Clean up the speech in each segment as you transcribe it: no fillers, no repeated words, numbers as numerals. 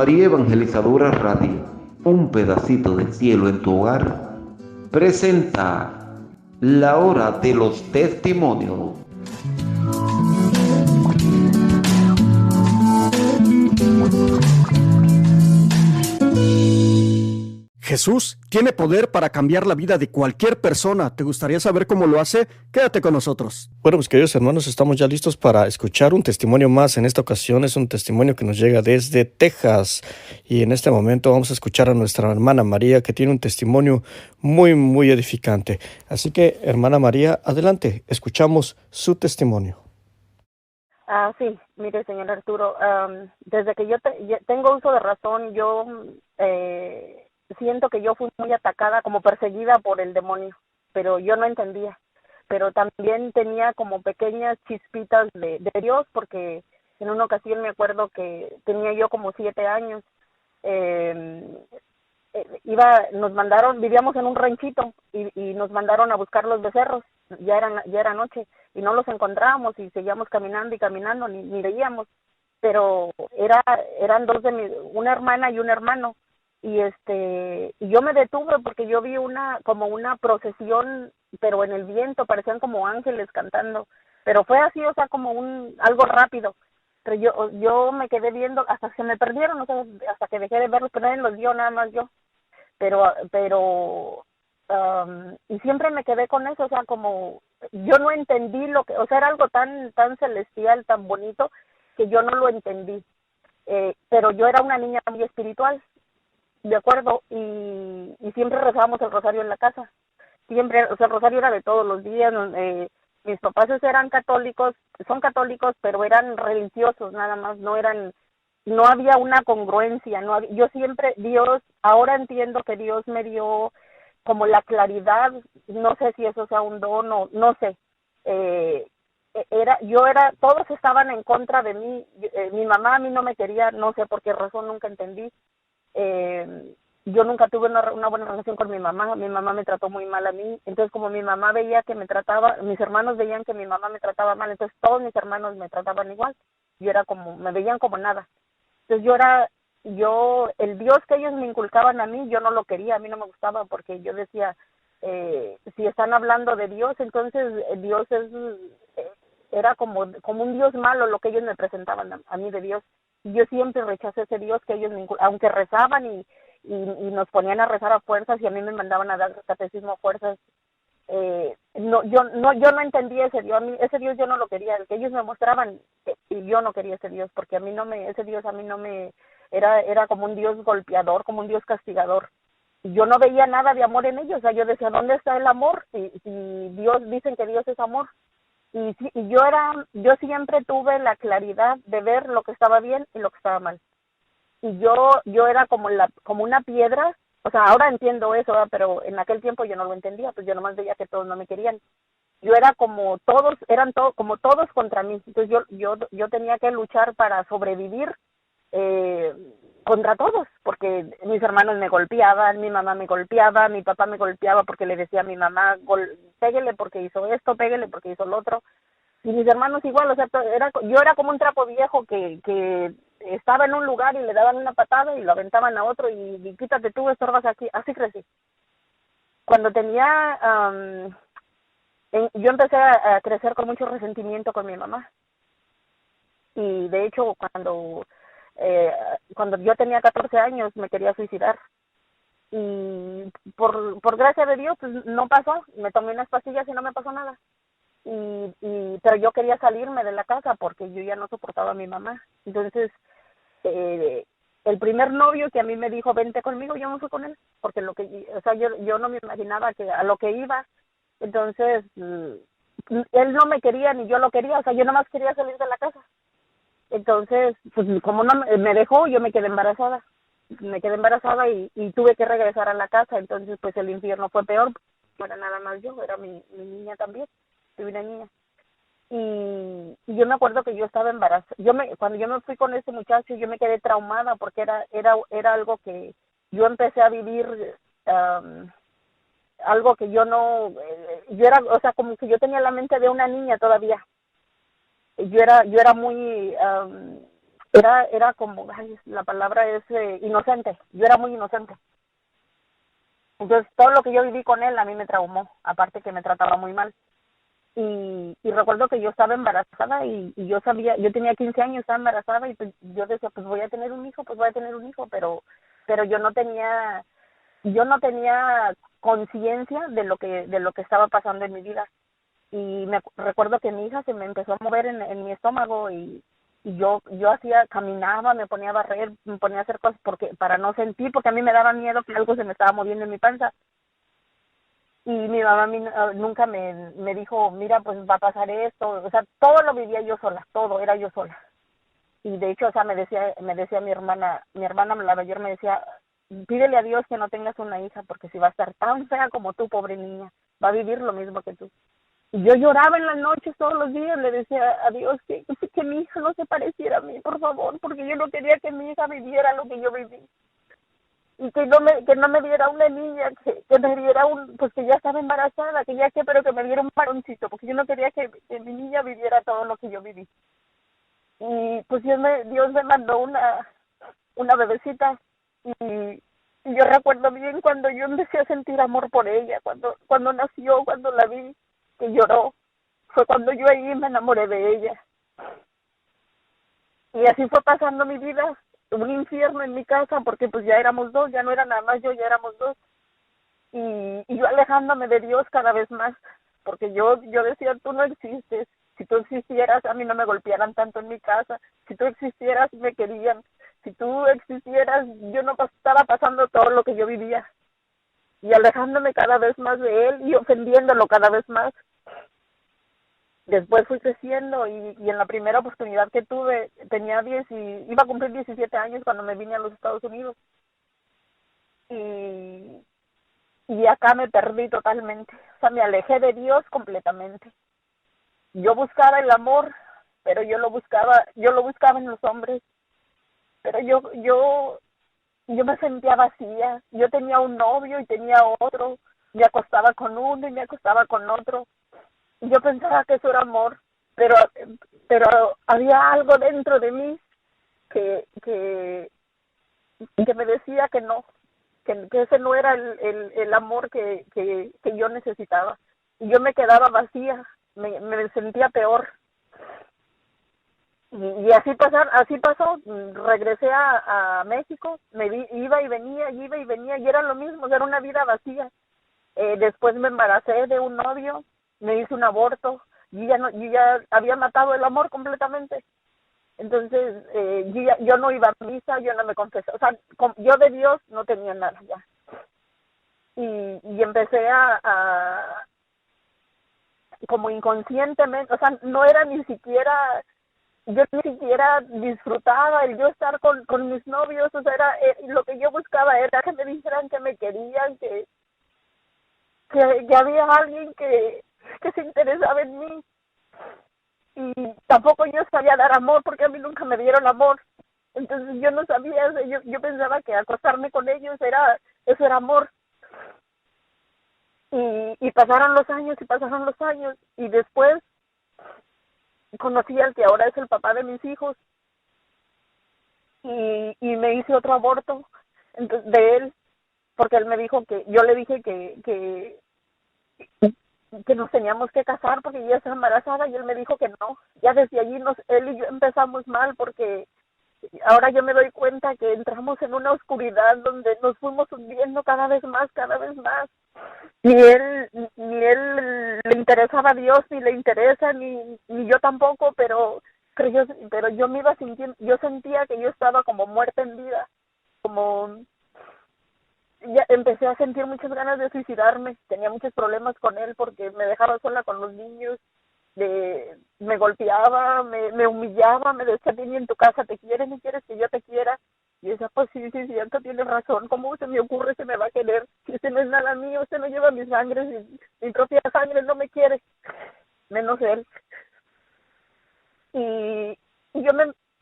María Evangelizadora Radio, un pedacito de cielo en tu hogar, presenta la hora de los testimonios. Jesús tiene poder para cambiar la vida de cualquier persona. ¿Te gustaría saber cómo lo hace? Quédate con nosotros. Bueno, pues queridos hermanos, estamos ya listos para escuchar un testimonio más. En esta ocasión es un testimonio que nos llega desde Texas. Y en este momento vamos a escuchar a nuestra hermana María, que tiene un testimonio muy edificante. Así que, hermana María, adelante, escuchamos su testimonio. Sí, mire, señor Arturo, desde que yo tengo uso de razón, yo siento que yo fui muy atacada, como perseguida por el demonio, pero yo no entendía. Pero también tenía como pequeñas chispitas de Dios, porque en una ocasión me acuerdo que tenía yo como 7 años. Vivíamos en un ranchito y nos mandaron a buscar los becerros. Ya era noche y no los encontrábamos y seguíamos caminando y caminando, ni veíamos. Pero eran dos una hermana y un hermano. Y yo me detuve porque yo vi como una procesión, pero en el viento, parecían como ángeles cantando. Pero fue así, o sea, como algo rápido. Pero yo me quedé viendo hasta que se me perdieron, o sea, hasta que dejé de verlos, pero nadie los vio, nada más yo. Y siempre me quedé con eso, o sea, como yo no entendí o sea, era algo tan celestial, tan bonito, que yo no lo entendí. Pero yo era una niña muy espiritual, de acuerdo, y siempre rezábamos el rosario en la casa. Siempre, o sea, el rosario era de todos los días. Mis papás eran católicos, son católicos, pero eran religiosos nada más, no había una congruencia, yo siempre, ahora entiendo que Dios me dio como la claridad, no sé si eso sea un don o no sé. Todos estaban en contra de mí. Mi mamá a mí no me quería, no sé por qué razón, nunca entendí. Yo nunca tuve una buena relación con mi mamá me trató muy mal a mí. Entonces, como mi mamá veía que mis hermanos veían que mi mamá me trataba mal, entonces todos mis hermanos me trataban igual. Me veían como nada. Entonces el Dios que ellos me inculcaban a mí, yo no lo quería, a mí no me gustaba, porque yo decía, si están hablando de Dios, entonces Dios era como un Dios malo lo que ellos me presentaban a mí de Dios. Y yo siempre rechacé ese Dios que ellos aunque rezaban y nos ponían a rezar a fuerzas, y a mí me mandaban a dar catecismo a fuerzas. Yo no entendí ese Dios. Ese Dios yo no lo quería, el que ellos me mostraban, y yo no quería ese Dios, porque ese Dios a mí no me era como un Dios golpeador, como un Dios castigador. Y yo no veía nada de amor en ellos. O sea, yo decía, ¿dónde está el amor? Si dicen que Dios es amor. Y yo siempre tuve la claridad de ver lo que estaba bien y lo que estaba mal. Y yo era como una piedra. O sea, ahora entiendo eso, ¿verdad? Pero en aquel tiempo yo no lo entendía, pues yo nomás veía que todos no me querían. Yo era como todos, como todos contra mí. Entonces yo tenía que luchar para sobrevivir contra todos, porque mis hermanos me golpeaban, mi mamá me golpeaba, mi papá me golpeaba porque le decía a mi mamá, péguele porque hizo esto, péguele porque hizo lo otro. Y mis hermanos igual, o sea, yo era como un trapo viejo que estaba en un lugar y le daban una patada y lo aventaban a otro y quítate tú, estorbas aquí. Así crecí. Cuando yo empecé a crecer con mucho resentimiento con mi mamá. Y de hecho, cuando yo tenía 14 años me quería suicidar. Y por gracia de Dios, pues no pasó. Me tomé unas pastillas y no me pasó nada. Pero yo quería salirme de la casa porque yo ya no soportaba a mi mamá. Entonces, el primer novio que a mí me dijo, vente conmigo, yo me fui con él, porque yo no me imaginaba que a lo que iba. Entonces, él no me quería ni yo lo quería, o sea, yo nomás quería salir de la casa. Entonces, pues como no me dejó, yo me quedé embarazada. Y tuve que regresar a la casa. Entonces, pues el infierno fue peor. No era nada más yo, era mi niña también. Tuve una niña. Y yo me acuerdo que yo estaba embarazada. Cuando yo me fui con ese muchacho, yo me quedé traumada porque era algo que yo empecé a vivir, algo que o sea, como que yo tenía la mente de una niña todavía. Yo era muy, era como, ay, la palabra es inocente, yo era muy inocente. Entonces todo lo que yo viví con él a mí me traumó, aparte que me trataba muy mal. Y recuerdo que yo estaba embarazada y yo sabía, yo tenía 15 años, estaba embarazada y pues yo decía, pues voy a tener un hijo, pues voy a tener un hijo, pero yo no tenía conciencia de lo que estaba pasando en mi vida. Y recuerdo que mi hija se me empezó a mover en mi estómago y yo hacía, caminaba, me ponía a barrer, me ponía a hacer cosas para no sentir, porque a mí me daba miedo que algo se me estaba moviendo en mi panza. Y mi mamá nunca me dijo, mira, pues va a pasar esto, o sea, todo lo vivía yo sola, todo era yo sola. Y de hecho, o sea, me decía mi hermana la mayor me decía, pídele a Dios que no tengas una hija, porque si va a estar tan fea como tú, pobre niña, va a vivir lo mismo que tú. Y yo lloraba en las noches todos los días, le decía a Dios que mi hija no se pareciera a mí, por favor, porque yo no quería que mi hija viviera lo que yo viví. Y que no me diera una niña, que me diera pues que ya estaba embarazada, pero que me diera un varoncito, porque yo no quería que mi niña viviera todo lo que yo viví. Y pues Dios me mandó una bebecita y yo recuerdo bien cuando yo empecé a sentir amor por ella, cuando nació, cuando la vi, que lloró, fue cuando yo ahí me enamoré de ella. Y así fue pasando mi vida, un infierno en mi casa, porque pues ya éramos dos, ya no era nada más yo, ya éramos dos. Y yo alejándome de Dios cada vez más, porque yo decía, tú no existes. Si tú existieras, a mí no me golpearan tanto en mi casa. Si tú existieras, me querían. Si tú existieras, yo no estaba pasando todo lo que yo vivía. Y alejándome cada vez más de él y ofendiéndolo cada vez más. Después fui creciendo y en la primera oportunidad que tuve, iba a cumplir 17 años cuando me vine a los Estados Unidos. Y acá me perdí totalmente. O sea, me alejé de Dios completamente. Yo buscaba el amor, pero yo lo buscaba en los hombres. Pero yo me sentía vacía. Yo tenía un novio y tenía otro. Me acostaba con uno y me acostaba con otro. Y yo pensaba que eso era amor, pero había algo dentro de mí que me decía que no, que ese no era el amor que yo necesitaba. Y yo me quedaba vacía, me sentía peor. Y así pasó, regresé a México, iba y venía, y era lo mismo, era una vida vacía. Después me embaracé de un novio, me hice un aborto, yo ya había matado el amor completamente. Entonces, yo no iba a misa, yo no me confesé, o sea, yo de Dios no tenía nada ya. Y empecé como inconscientemente, o sea, no era yo ni siquiera disfrutaba el yo estar con mis novios, o sea, lo que yo buscaba era que me dijeran que me querían, que había alguien que se interesaba en mí. Y tampoco yo sabía dar amor porque a mí nunca me dieron amor. Entonces yo no sabía, o sea, yo pensaba que acostarme con ellos eso era amor. Y pasaron los años y después conocí al que ahora es el papá de mis hijos y me hice otro aborto de él porque él me dijo yo le dije que nos teníamos que casar porque yo estaba embarazada y él me dijo que no. Ya desde allí él y yo empezamos mal porque ahora yo me doy cuenta que entramos en una oscuridad donde nos fuimos hundiendo cada vez más. Ni él le interesaba a Dios, ni le interesa, ni yo tampoco, pero yo me iba sintiendo, yo sentía que yo estaba como muerta en vida, como ya empecé a sentir muchas ganas de suicidarme, tenía muchos problemas con él porque me dejaba sola con los niños, me golpeaba, me humillaba, me decía, ni en tu casa te quieres, ni quieres que yo te quiera. Y decía, pues sí, cierto, tienes razón, ¿cómo se me ocurre, se me va a querer? Si ese no es nada mío, usted no lleva mi sangre, mi propia sangre no me quiere, menos él. Y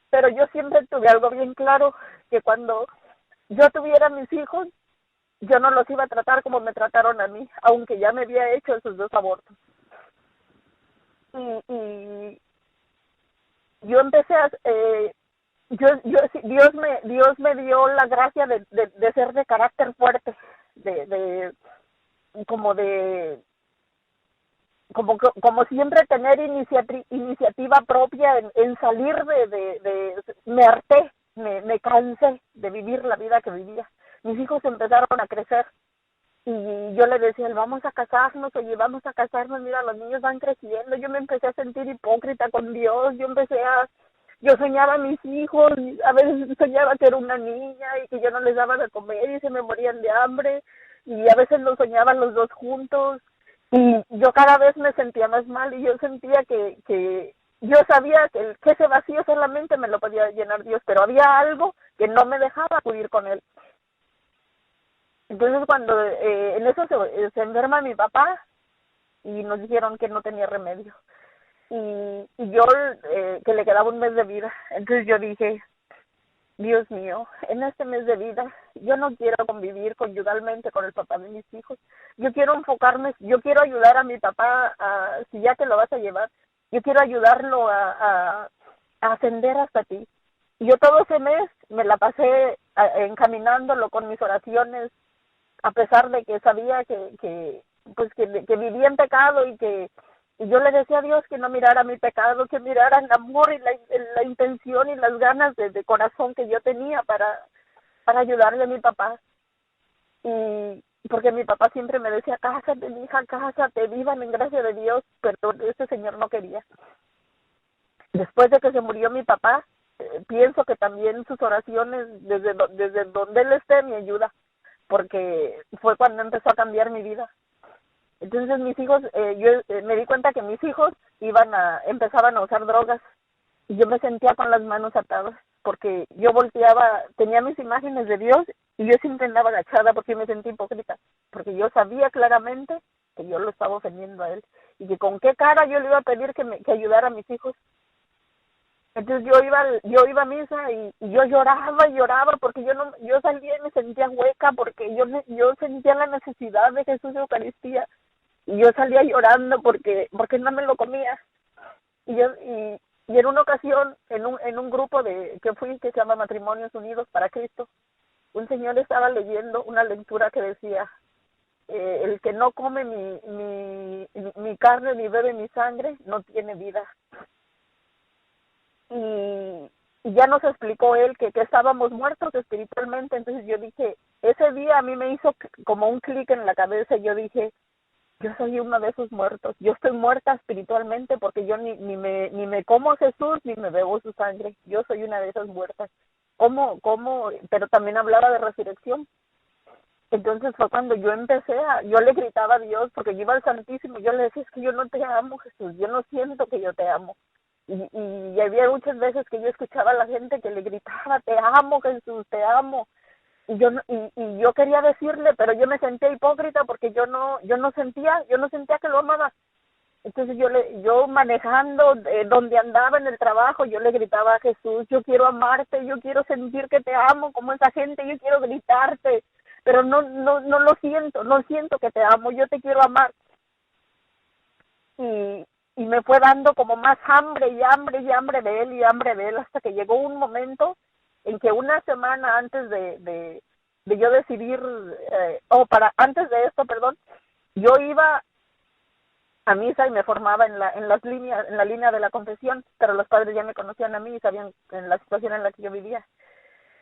pero yo siempre tuve algo bien claro, que cuando yo tuviera mis hijos, yo no los iba a tratar como me trataron a mí, aunque ya me había hecho esos 2 abortos. Y yo empecé Dios me dio la gracia de ser de carácter fuerte, de como de como siempre tener iniciativa propia en salir me harté, me cansé de vivir la vida que vivía. Mis hijos empezaron a crecer y yo le decía, vamos a casarnos, oye, vamos a casarnos, mira, los niños van creciendo. Yo me empecé a sentir hipócrita con Dios, yo soñaba a mis hijos, a veces soñaba que era una niña y que yo no les daba de comer y se me morían de hambre, y a veces los soñaban los dos juntos, y yo cada vez me sentía más mal, y yo sentía que yo sabía que ese vacío solamente me lo podía llenar Dios, pero había algo que no me dejaba acudir con él. Entonces cuando en eso se enferma mi papá y nos dijeron que no tenía remedio, y yo que le quedaba un mes de vida. Entonces yo dije, Dios mío, en este mes de vida yo no quiero convivir conyugalmente con el papá de mis hijos. Yo quiero enfocarme, yo quiero ayudar a mi papá, si ya te lo vas a llevar, yo quiero ayudarlo a ascender hasta ti. Y yo todo ese mes me la pasé encaminándolo con mis oraciones, a pesar de que sabía que vivía en pecado, y yo le decía a Dios que no mirara mi pecado, que mirara el amor y la intención y las ganas de corazón que yo tenía para ayudarle a mi papá. Y porque mi papá siempre me decía, cásate, mi hija, cásate, vivan en gracia de Dios, pero ese señor no quería. Después de que se murió mi papá, pienso que también sus oraciones, desde donde él esté, me ayuda, porque fue cuando empezó a cambiar mi vida. Entonces mis hijos, me di cuenta que mis hijos empezaban a usar drogas, y yo me sentía con las manos atadas, porque yo volteaba, tenía mis imágenes de Dios, y yo siempre andaba agachada porque me sentí hipócrita, porque yo sabía claramente que yo lo estaba ofendiendo a él, y que con qué cara yo le iba a pedir que ayudara a mis hijos. Entonces yo iba a misa, y yo lloraba y lloraba, porque yo salía y me sentía hueca, porque yo sentía la necesidad de Jesús de Eucaristía, y yo salía llorando porque no me lo comía. Y en una ocasión, en un grupo que fui, que se llama Matrimonios Unidos para Cristo, un señor estaba leyendo una lectura que decía, el que no come mi carne ni bebe mi sangre no tiene vida. Y ya nos explicó él que estábamos muertos espiritualmente. Entonces yo dije, ese día a mí me hizo como un clic en la cabeza, y yo dije, yo soy uno de esos muertos, yo estoy muerta espiritualmente, porque yo ni me como a Jesús ni me bebo su sangre, yo soy una de esas muertas. ¿Cómo? Pero también hablaba de resurrección. Entonces fue cuando yo yo le gritaba a Dios, porque yo iba al Santísimo, yo le decía, es que yo no te amo, Jesús, yo no siento que yo te amo. Y había muchas veces que yo escuchaba a la gente que le gritaba, te amo, Jesús, te amo. Y yo quería decirle, pero yo me sentía hipócrita, porque yo no sentía que lo amaba. Entonces yo manejando, donde andaba en el trabajo, yo le gritaba a Jesús, yo quiero amarte, yo quiero sentir que te amo como esa gente, yo quiero gritarte, pero no lo siento, no siento que te amo, yo te quiero amar. Y me fue dando como más hambre y hambre y hambre de él y hambre de él, hasta que llegó un momento en que una semana antes de yo decidir, antes de esto, perdón, yo iba a misa y me formaba en la línea de la confesión, pero los padres ya me conocían a mí y sabían en la situación en la que yo vivía.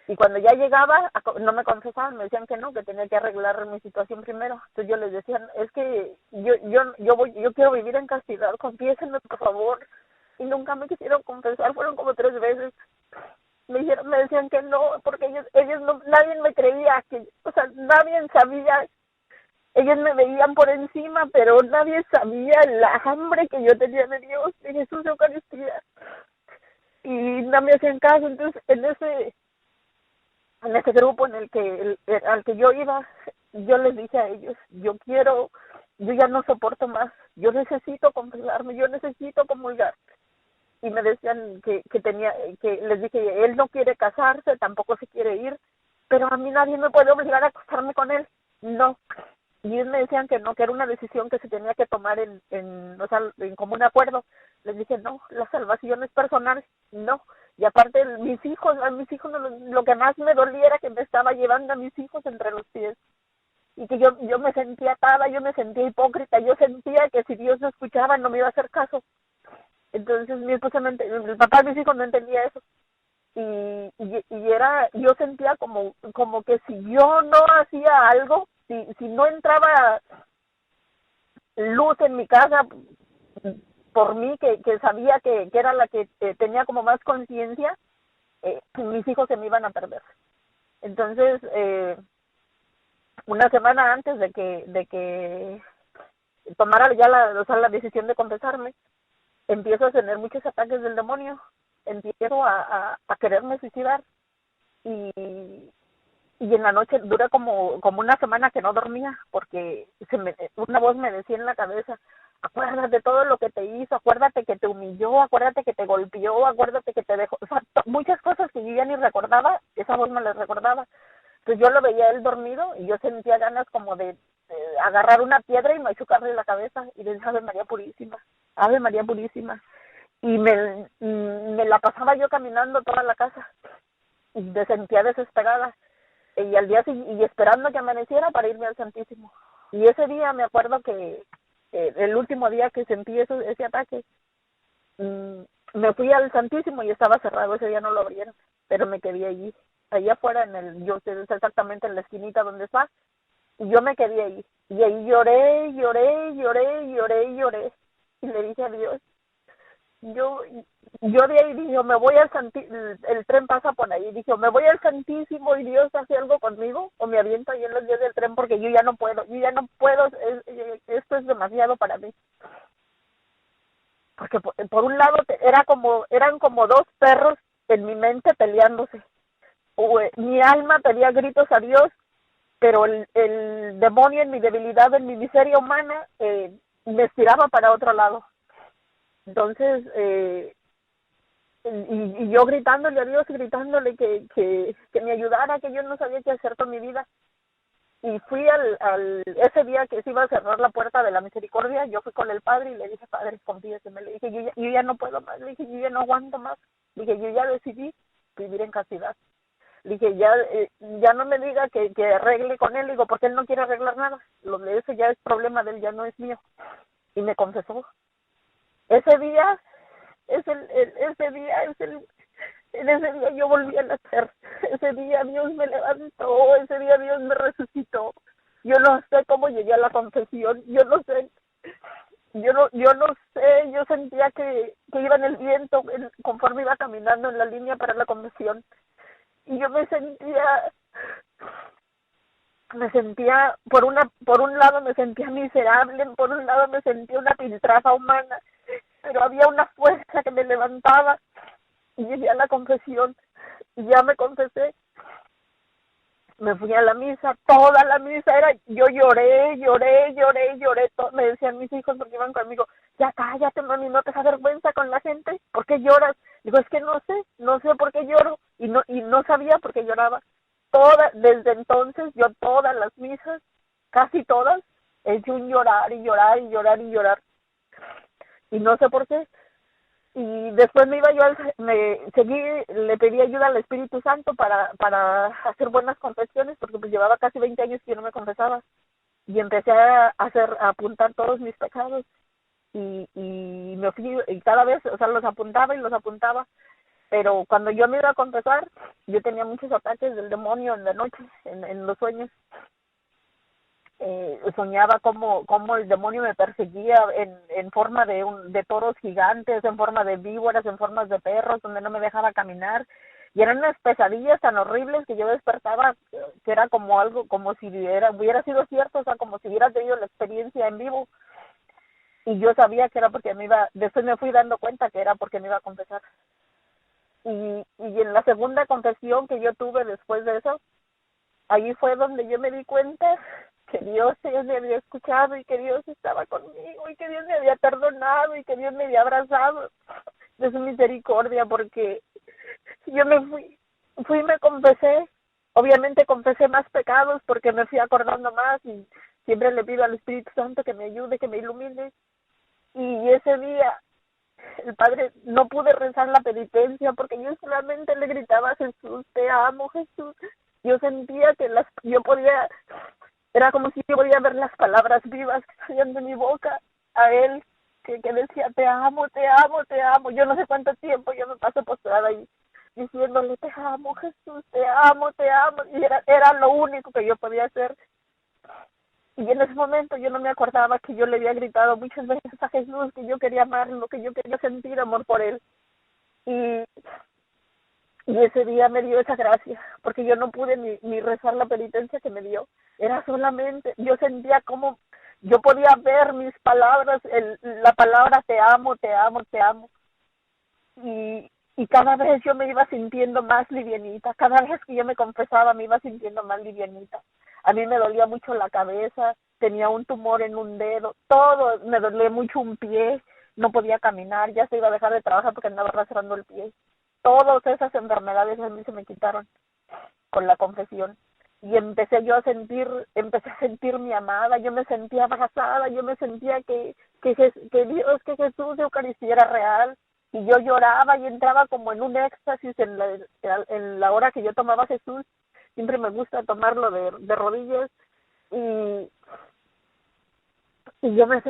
Y cuando ya llegaba, no me confesaban, me decían que no, que tenía que arreglar mi situación primero. Entonces yo les decía, es que yo quiero vivir en castidad, confiésenme por favor. Y nunca me quisieron confesar, fueron como 3 veces. Me decían que no, porque ellos no, nadie me creía, nadie sabía. Ellos me veían por encima, pero nadie sabía la hambre que yo tenía de Dios, de Jesús de Eucaristía. Y no me hacían caso. Entonces en ese grupo al que yo iba, yo les dije a ellos, yo ya no soporto más, yo necesito confesarme, yo necesito comulgar. Y me decían que les dije, él no quiere casarse, tampoco se quiere ir, pero a mí nadie me puede obligar a acostarme con él, no. Y ellos me decían que no, que era una decisión que se tenía que tomar en común acuerdo. Les dije, no, la salvación es personal, no. Y aparte a mis hijos lo que más me dolía era que me estaba llevando a mis hijos entre los pies. Y que yo me sentía atada, yo me sentía hipócrita, yo sentía que si Dios no escuchaba no me iba a hacer caso. Entonces el papá de mis hijos no entendía eso. Yo sentía como que si yo no hacía algo, si no entraba luz en mi casa por mí, que sabía que era la que tenía como más conciencia, mis hijos se me iban a perder. Entonces, una semana antes de que tomara ya la decisión de confesarme, empiezo a tener muchos ataques del demonio, empiezo a quererme suicidar, y en la noche dura como una semana que no dormía, porque una voz me decía en la cabeza: acuérdate de todo lo que te hizo, acuérdate que te humilló, acuérdate que te golpeó, acuérdate que te dejó, o sea, muchas cosas que yo ya ni recordaba, esa voz me las recordaba. Entonces yo lo veía él dormido y yo sentía ganas como de agarrar una piedra y machucarle la cabeza y decir: Ave María Purísima, Ave María Purísima. Y me la pasaba yo caminando toda la casa y me sentía desesperada, y al día y esperando que amaneciera para irme al Santísimo. Y ese día me acuerdo que el último día que sentí ese ataque, me fui al Santísimo y estaba cerrado, ese día no lo abrieron, pero me quedé allí afuera yo sé exactamente en la esquinita donde está, y yo me quedé ahí, y ahí lloré, y le dije a Dios, yo de ahí dije: me voy al Santísimo, el tren pasa por ahí, dije: me voy al Santísimo y Dios hace algo conmigo, o me aviento ahí en los días del tren, porque yo ya no puedo, esto es demasiado para mí. Porque por un lado eran como dos perros en mi mente peleándose. Mi alma pedía gritos a Dios, pero el demonio en mi debilidad, en mi miseria humana, me estiraba para otro lado. Entonces, y yo gritándole a Dios, gritándole que me ayudara, que yo no sabía qué hacer con mi vida. Y fui ese día que se iba a cerrar la puerta de la misericordia, yo fui con el padre y le dije: Padre, confíeseme. Le dije: yo ya no puedo más, le dije: yo ya no aguanto más. Le dije: yo ya decidí vivir en castidad. Le dije: ya no me diga que arregle con él. Le digo: porque él no quiere arreglar nada. Lo de eso ya es problema de él, ya no es mío. Y me confesó. Ese día en ese día yo volví a nacer. Ese día Dios me levantó, ese día Dios me resucitó. Yo no sé cómo llegué a la confesión, yo no sé, yo sentía que iba en el viento conforme iba caminando en la línea para la confesión. Y yo me sentía, por un lado me sentía miserable, por un lado me sentía una piltrafa humana, pero había una fuerza que me levantaba, y llegué a la confesión, y ya me confesé. Me fui a la misa, toda la misa yo lloré, me decían mis hijos porque iban conmigo: ya cállate, mami, no te da vergüenza con la gente, ¿por qué lloras? Digo: es que no sé por qué lloro, y no sabía por qué lloraba. Desde entonces, yo todas las misas, casi todas, he hecho un llorar, y no sé por qué. Y después le pedí ayuda al Espíritu Santo para hacer buenas confesiones, porque pues llevaba casi 20 años que yo no me confesaba, y empecé a apuntar todos mis pecados, y me fui, y cada vez, o sea, los apuntaba, pero cuando yo me iba a confesar, yo tenía muchos ataques del demonio en la noche, en los sueños. Soñaba como el demonio me perseguía en forma de toros gigantes, en forma de víboras, en formas de perros, donde no me dejaba caminar, y eran unas pesadillas tan horribles que yo despertaba, que era como algo, como si hubiera sido cierto, o sea, como si hubiera tenido la experiencia en vivo, y yo sabía que era porque después me fui dando cuenta que era porque me iba a confesar. Y en la segunda confesión que yo tuve después de eso, ahí fue donde yo me di cuenta que Dios me había escuchado, y que Dios estaba conmigo, y que Dios me había perdonado, y que Dios me había abrazado de su misericordia, porque yo me fui y me confesé. Obviamente confesé más pecados porque me fui acordando más, y siempre le pido al Espíritu Santo que me ayude, que me ilumine. Y ese día el Padre, no pude rezar la penitencia porque yo solamente le gritaba a Jesús, te amo, Jesús. Yo sentía que yo podía, era como si yo podía ver las palabras vivas que salían de mi boca a Él, que decía, te amo, te amo, te amo. Yo no sé cuánto tiempo yo me paso postrada ahí diciéndole, te amo, Jesús, te amo, te amo. Y era lo único que yo podía hacer. Y en ese momento yo no me acordaba que yo le había gritado muchas veces a Jesús que yo quería amarlo, que yo quería sentir amor por Él. Y ese día me dio esa gracia, porque yo no pude ni rezar la penitencia que me dio. Era solamente, yo sentía como yo podía ver mis palabras, la palabra te amo, te amo, te amo. Y cada vez yo me iba sintiendo más livianita, cada vez que yo me confesaba me iba sintiendo más livianita. A mí me dolía mucho la cabeza, tenía un tumor en un dedo, todo, me dolía mucho un pie, no podía caminar, ya se iba a dejar de trabajar porque andaba arrastrando el pie. Todas esas enfermedades a mí se me quitaron con la confesión. Y empecé a sentirme amada, yo me sentía abrazada, yo me sentía que Dios, que Jesús de Eucaristía era real. Y yo lloraba y entraba como en un éxtasis en la hora que yo tomaba a Jesús. Siempre me gusta tomarlo de rodillas. Y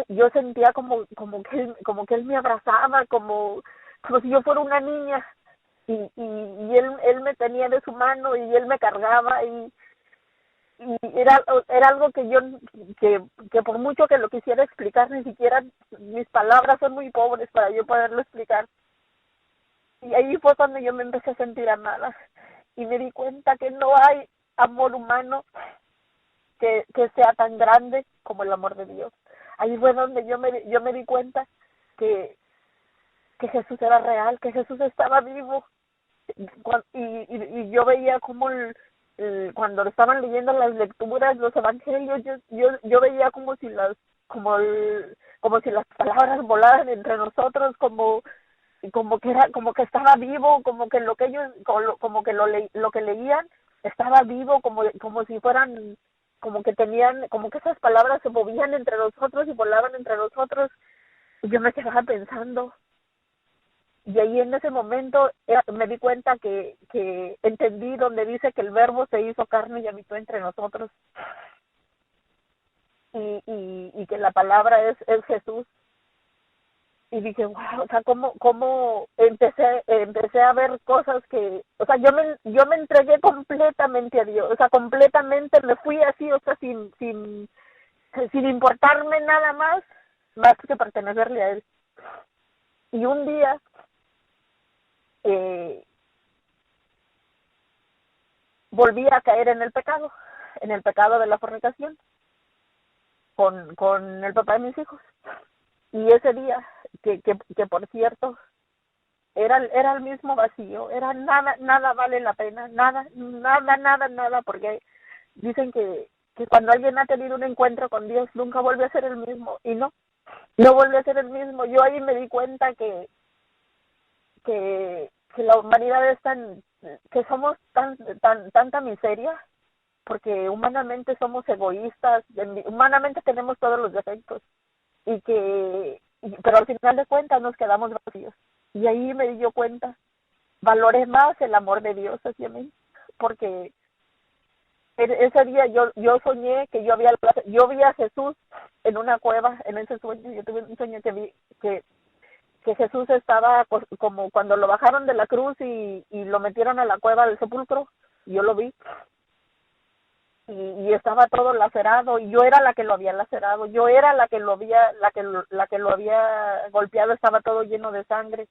yo sentía como que él me abrazaba, como si yo fuera una niña. Y él me tenía de su mano y él me cargaba y era algo que por mucho que lo quisiera explicar, ni siquiera mis palabras son muy pobres para yo poderlo explicar. Y ahí fue cuando yo me empecé a sentir amada y me di cuenta que no hay amor humano que sea tan grande como el amor de Dios. Ahí fue donde yo me di cuenta que Jesús era real, que Jesús estaba vivo. Y yo veía como cuando estaban leyendo las lecturas, los evangelios, yo veía como si las palabras volaran entre nosotros, como que estaba vivo, como que lo que ellos lo que leían estaba vivo, como si fueran, como que esas palabras se movían entre nosotros y volaban entre nosotros. Y yo me quedaba pensando. Y ahí en ese momento me di cuenta que entendí donde dice que el Verbo se hizo carne y habitó entre nosotros. Y que la palabra es Jesús. Y dije, wow, o sea, cómo empecé a ver cosas que, o sea, yo me entregué completamente a Dios, o sea, completamente me fui así, o sea, sin importarme nada más que pertenecerle a Él. Y un día volví a caer en el pecado de la fornicación con el papá de mis hijos. Y ese día, que por cierto, era el mismo vacío, era nada vale la pena, nada, porque dicen que cuando alguien ha tenido un encuentro con Dios nunca vuelve a ser el mismo, y no vuelve a ser el mismo. Yo ahí me di cuenta que la humanidad es que somos tanta miseria, porque humanamente somos egoístas, humanamente tenemos todos los defectos, pero al final de cuentas nos quedamos vacíos. Y ahí me di cuenta, valoré más el amor de Dios hacia mí, porque ese día yo soñé que yo vi a Jesús en una cueva. En ese sueño yo tuve un sueño que Jesús estaba como cuando lo bajaron de la cruz y lo metieron a la cueva del sepulcro. Yo lo vi y estaba todo lacerado, y yo era la que lo había lacerado, yo era la que lo había golpeado, estaba todo lleno de sangre,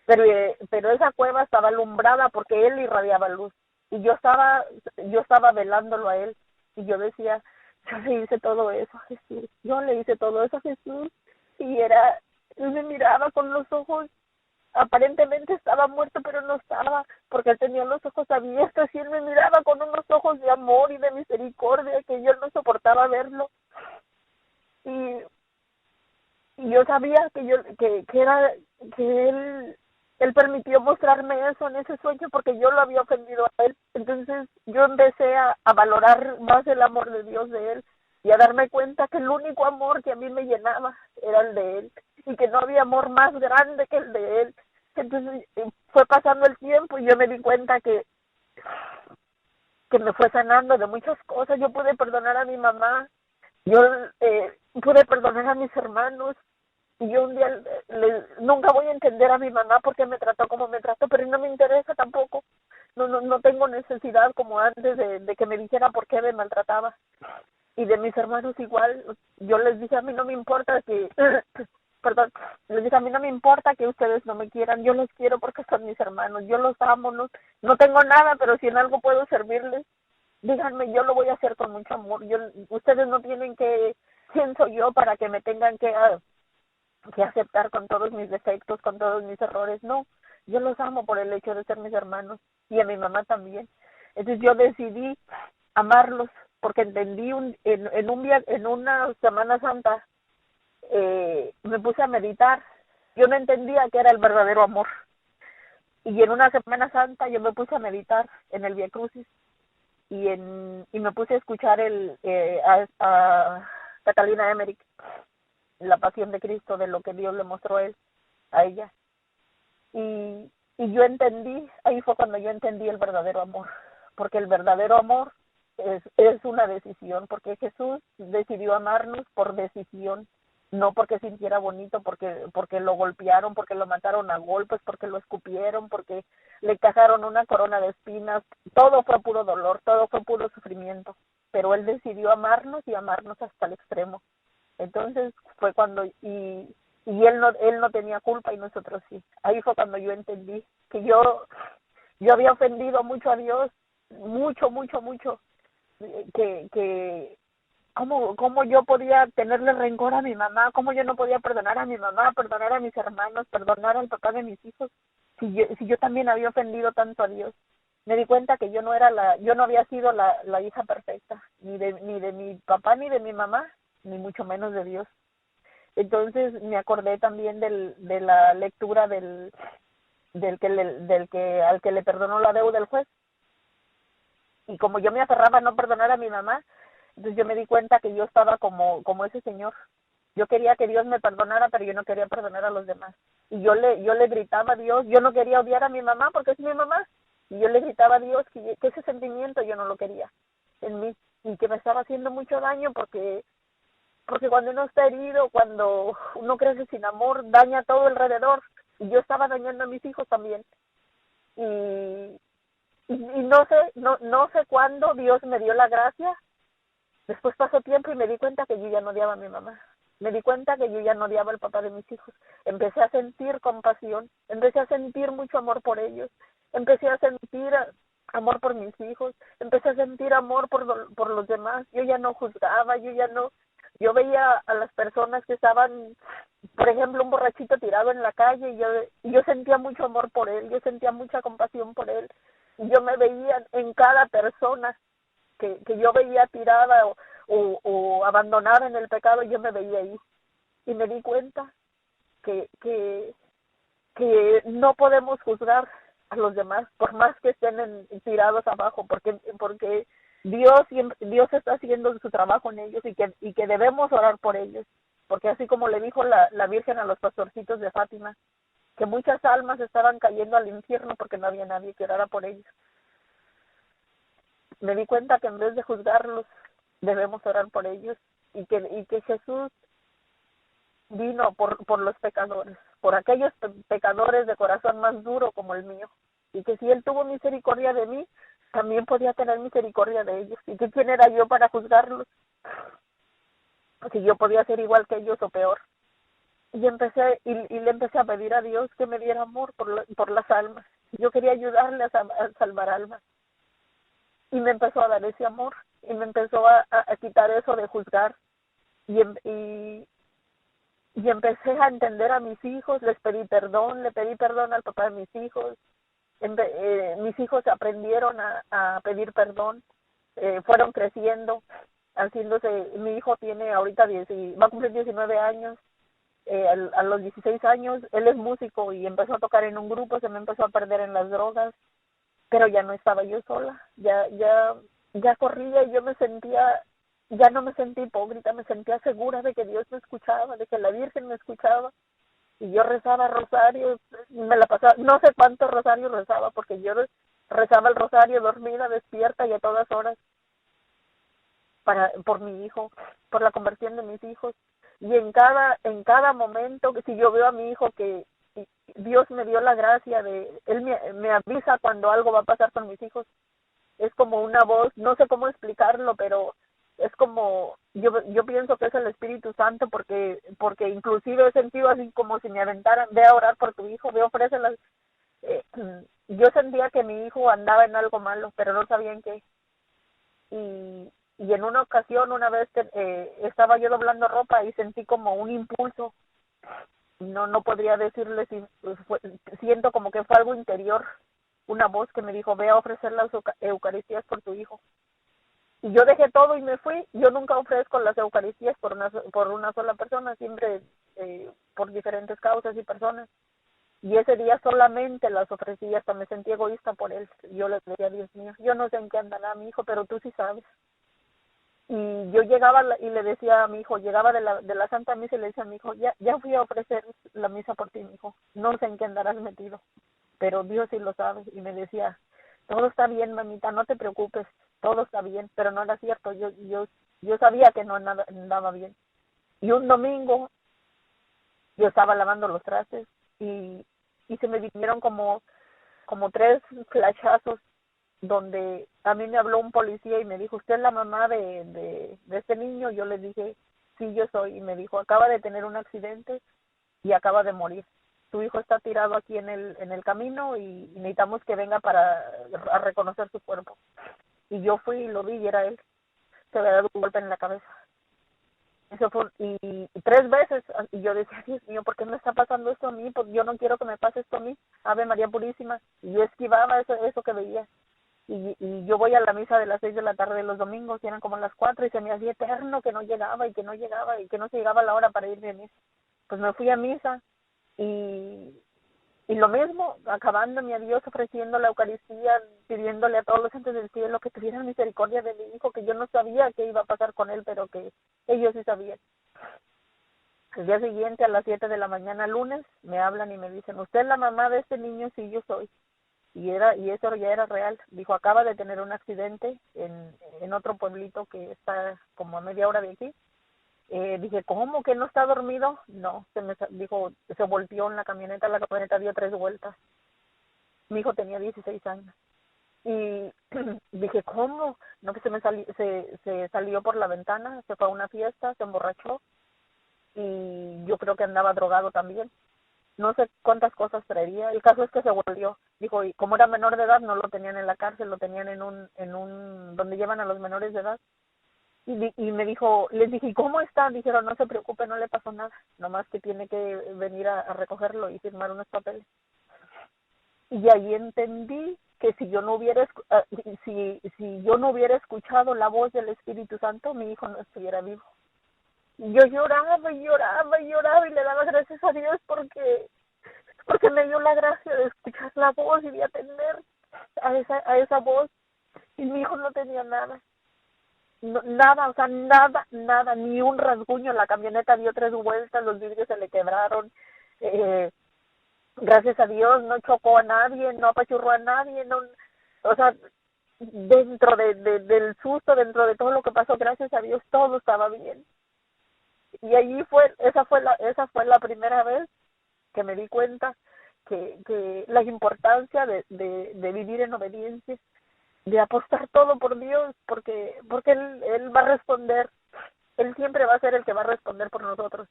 pero esa cueva estaba alumbrada porque él irradiaba luz, y yo estaba velándolo a él, y yo decía, yo le hice todo eso a Jesús, y él me miraba con los ojos, aparentemente estaba muerto, pero no estaba, porque él tenía los ojos abiertos, y él me miraba con unos ojos de amor y de misericordia que yo no soportaba verlo. Y yo sabía que él permitió mostrarme eso en ese sueño porque yo lo había ofendido a él. Entonces yo empecé a valorar más el amor de Dios de él, y a darme cuenta que el único amor que a mí me llenaba era el de él. y que no había amor más grande que el de él. Entonces fue pasando el tiempo y yo me di cuenta que me fue sanando de muchas cosas. Yo pude perdonar a mi mamá, yo pude perdonar a mis hermanos, y yo un día nunca voy a entender a mi mamá porque me trató como me trató, pero no me interesa tampoco. No tengo necesidad como antes de que me dijera por qué me maltrataba. Y de mis hermanos igual, yo les dije, a mí no me importa que, perdón, les dije, a mí no me importa que ustedes no me quieran, yo los quiero porque son mis hermanos, yo los amo, no tengo nada, pero si en algo puedo servirles, díganme, yo lo voy a hacer con mucho amor. Ustedes no tienen ¿quién soy yo para que me tengan que aceptar con todos mis defectos, con todos mis errores? No, yo los amo por el hecho de ser mis hermanos, y a mi mamá también. Entonces yo decidí amarlos, porque entendí en una Semana Santa, me puse a meditar. Yo no entendía qué era el verdadero amor, y en una Semana Santa yo me puse a meditar en el Vía Crucis, y me puse a escuchar a Catalina Emmerich, la pasión de Cristo, de lo que Dios le mostró a ella. Y yo entendí, ahí fue cuando yo entendí el verdadero amor, porque el verdadero amor es una decisión, porque Jesús decidió amarnos por decisión, no porque sintiera bonito, porque lo golpearon, porque lo mataron a golpes, porque lo escupieron, porque le cajaron una corona de espinas. Todo fue puro dolor, todo fue puro sufrimiento, pero Él decidió amarnos y amarnos hasta el extremo. Entonces fue cuando, y él no tenía culpa y nosotros sí. Ahí fue cuando yo entendí que yo había ofendido mucho a Dios, mucho, que cómo yo podía tenerle rencor a mi mamá, cómo yo no podía perdonar a mi mamá, perdonar a mis hermanos, perdonar al papá de mis hijos, si yo también había ofendido tanto a Dios. Me di cuenta que yo no había sido la hija perfecta, ni de mi papá ni de mi mamá, ni mucho menos de Dios. Entonces me acordé también de la lectura al que le perdonó la deuda el juez. Y como yo me aferraba a no perdonar a mi mamá, entonces yo me di cuenta que yo estaba como ese señor. Yo quería que Dios me perdonara, pero yo no quería perdonar a los demás. Y yo le gritaba a Dios, yo no quería odiar a mi mamá porque es mi mamá. Y yo le gritaba a Dios que ese sentimiento yo no lo quería en mí, y que me estaba haciendo mucho daño, porque cuando uno está herido, cuando uno crece sin amor, daña todo alrededor. Y yo estaba dañando a mis hijos también. Y no sé cuándo Dios me dio la gracia. Después pasó tiempo y me di cuenta que yo ya no odiaba a mi mamá. Me di cuenta que yo ya no odiaba al papá de mis hijos. Empecé a sentir compasión, empecé a sentir mucho amor por ellos, empecé a sentir amor por mis hijos, empecé a sentir amor por los demás. Yo ya no juzgaba, yo veía a las personas que estaban, por ejemplo, un borrachito tirado en la calle, y yo sentía mucho amor por él, yo sentía mucha compasión por él. Yo me veía en cada persona que yo veía tirada o abandonada en el pecado, yo me veía ahí. Y me di cuenta que no podemos juzgar a los demás, por más que estén tirados abajo, porque Dios está haciendo su trabajo en ellos, y que debemos orar por ellos, porque así como le dijo la Virgen a los pastorcitos de Fátima, que muchas almas estaban cayendo al infierno porque no había nadie que orara por ellos. Me di cuenta que en vez de juzgarlos, debemos orar por ellos, y que Jesús vino por los pecadores, por aquellos pecadores de corazón más duro como el mío, y que si Él tuvo misericordia de mí, también podía tener misericordia de ellos. ¿Y que quién era yo para juzgarlos? Si yo podía ser igual que ellos o peor. Y le empecé a pedir a Dios que me diera amor por las almas. Yo quería ayudarle a salvar almas. Y me empezó a dar ese amor, y me empezó a quitar eso de juzgar. Y empecé a entender a mis hijos, le pedí perdón al papá de mis hijos. Mis hijos aprendieron a pedir perdón, fueron creciendo, mi hijo tiene ahorita va a cumplir 19 años, a los 16 años, él es músico y empezó a tocar en un grupo, se me empezó a perder en las drogas, pero ya no estaba yo sola, ya corría, y ya no me sentí hipócrita, me sentía segura de que Dios me escuchaba, de que la Virgen me escuchaba, y yo rezaba rosarios, me la pasaba, no sé cuántos rosarios rezaba, porque yo rezaba el rosario dormida, despierta y a todas horas, por mi hijo, por la conversión de mis hijos. Y en cada momento, que si yo veo a mi hijo que Dios me dio la gracia él me avisa cuando algo va a pasar con mis hijos, es como una voz, no sé cómo explicarlo, pero es como, yo pienso que es el Espíritu Santo, porque inclusive he sentido así como si me aventaran, ve a orar por tu hijo, ve, ofrécelas. Eh, yo sentía que mi hijo andaba en algo malo, pero no sabía en qué. Y en una ocasión, una vez estaba yo doblando ropa y sentí como un impulso, no podría decirle si siento como que fue algo interior, una voz que me dijo, ve a ofrecer las Eucaristías por tu hijo. Y yo dejé todo y me fui. Yo nunca ofrezco las Eucaristías por una sola persona, siempre por diferentes causas y personas. Y ese día solamente las ofrecí, hasta me sentí egoísta por él. Yo le decía, Dios mío, yo no sé en qué andará mi hijo, pero tú sí sabes. Y yo llegaba y le decía a mi hijo, llegaba de la Santa Misa y le decía a mi hijo, ya fui a ofrecer la misa por ti, mi hijo, no sé en qué andarás metido, pero Dios sí lo sabe. Y me decía, todo está bien, mamita, no te preocupes, todo está bien, pero no era cierto, yo sabía que no andaba bien. Y un domingo yo estaba lavando los trastes y se me vinieron como tres flashazos, donde a mí me habló un policía y me dijo, ¿usted es la mamá de este niño? Yo le dije, sí, yo soy. Y me dijo, acaba de tener un accidente y acaba de morir. Su hijo está tirado aquí en el camino y necesitamos que venga a reconocer su cuerpo. Y yo fui y lo vi y era él. Se había dado un golpe en la cabeza. Eso fue, y tres veces, y yo decía, Dios mío, ¿por qué me está pasando esto a mí? Pues yo no quiero que me pase esto a mí. Ave María Purísima. Y yo esquivaba eso que veía. Y yo voy a la misa de las 6 de la tarde de los domingos, y eran como las 4 y se me hacía eterno que no llegaba y que no llegaba y que no se llegaba la hora para irme a misa. Pues me fui a misa y lo mismo, acabándome a Dios, ofreciendo la Eucaristía, pidiéndole a todos los entes del cielo que tuvieran misericordia de mi hijo, que yo no sabía qué iba a pasar con él, pero que ellos sí sabían. El día siguiente, a las 7 de la mañana, lunes, me hablan y me dicen, ¿usted es la mamá de este niño? Sí, yo soy. Y eso ya era real. Dijo, acaba de tener un accidente en otro pueblito que está como a media hora de aquí. Dije, ¿cómo que no está dormido? No, dijo, se volteó en la camioneta dio 3 vueltas. Mi hijo tenía 16 años. Y dije, ¿cómo? No, que se salió por la ventana, se fue a una fiesta, se emborrachó y yo creo que andaba drogado también. No sé cuántas cosas traería. El caso es que se volvió. Dijo, y como era menor de edad, no lo tenían en la cárcel, lo tenían en un donde llevan a los menores de edad. Y me dijo, les dije, ¿y cómo está? Dijeron, no se preocupe, no le pasó nada, nomás que tiene que venir a recogerlo y firmar unos papeles. Y ahí entendí que si yo no hubiera si yo no hubiera escuchado la voz del Espíritu Santo, mi hijo no estuviera vivo. Y yo lloraba y lloraba y lloraba y le daba gracias a Dios porque me dio la gracia de escuchar la voz y de atender a esa voz. Y mi hijo no tenía nada. No, nada, o sea, nada, ni un rasguño. La camioneta dio 3 vueltas, los vidrios se le quebraron. Gracias a Dios no chocó a nadie, no apachurró a nadie, no, o sea, dentro del susto, dentro de todo lo que pasó, gracias a Dios todo estaba bien. Y allí esa fue la primera vez que me di cuenta que la importancia de vivir en obediencia, de apostar todo por Dios, porque él va a responder, él siempre va a ser el que va a responder por nosotros.